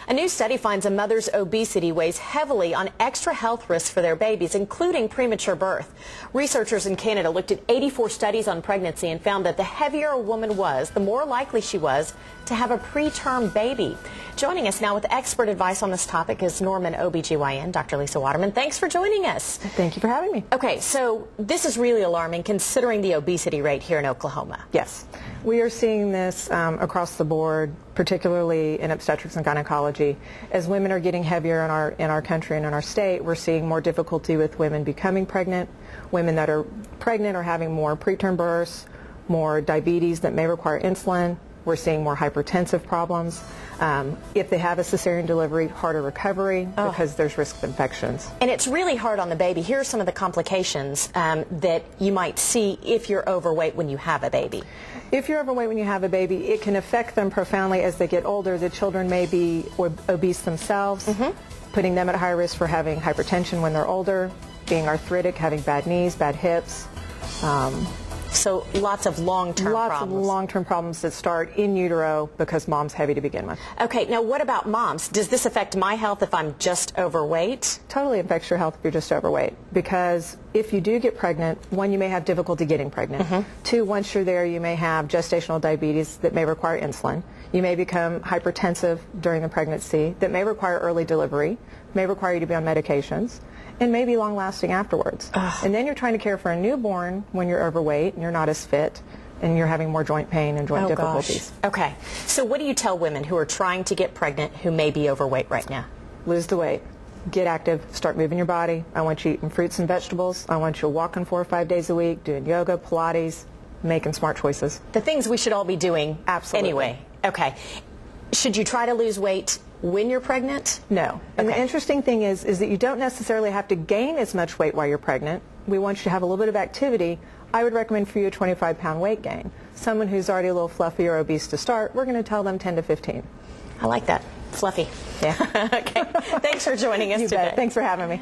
A new study finds a mother's obesity weighs heavily on extra health risks for their babies, including premature birth. Researchers in Canada looked at 84 studies on pregnancy and found that the heavier a woman was, the more likely she was to have a preterm baby. Joining us now with expert advice on this topic is Norman OBGYN, Dr. Lisa Waterman. Thanks for joining us. Thank you for having me. Okay, so this is really alarming considering the obesity rate here in Oklahoma. Yes. We are seeing this across the board, particularly in obstetrics and gynecology. As women are getting heavier in our country and in our state, we're seeing more difficulty with women becoming pregnant. Women that are pregnant are having more preterm births, more diabetes that may require insulin. We're seeing more hypertensive problems. If they have a cesarean delivery, harder recovery because there's risk of infections. And it's really hard on the baby. Here are some of the complications that you might see if you're overweight when you have a baby. If you're overweight when you have a baby, it can affect them profoundly as they get older. The children may be obese themselves, putting them at high risk for having hypertension when they're older, being arthritic, having bad knees, bad hips. So lots of long-term problems. Lots of long-term problems that start in utero because mom's heavy to begin with. Okay, now what about moms? Does this affect my health if I'm just overweight? Totally affects your health if you're just overweight, because if you do get pregnant, one, you may have difficulty getting pregnant. Two, once you're there, you may have gestational diabetes that may require insulin. You may become hypertensive during the pregnancy that may require early delivery, may require you to be on medications, and may be long-lasting afterwards. And then you're trying to care for a newborn when you're overweight and you're not as fit, and you're having more joint pain and joint difficulties. Okay. So what do you tell women who are trying to get pregnant who may be overweight right now? Lose the weight. Get active. Start moving your body. I want you eating fruits and vegetables. I want you walking 4 or 5 days a week, doing yoga, Pilates, making smart choices. The things we should all be doing anyway. Okay. Should you try to lose weight when you're pregnant? No. And the interesting thing is that you don't necessarily have to gain as much weight while you're pregnant. We want you to have a little bit of activity. I would recommend for you a 25-pound weight gain. Someone who's already a little fluffy or obese to start, we're going to tell them 10 to 15. I like that. Fluffy. Yeah. Okay. Thanks for joining us today. Thanks for having me.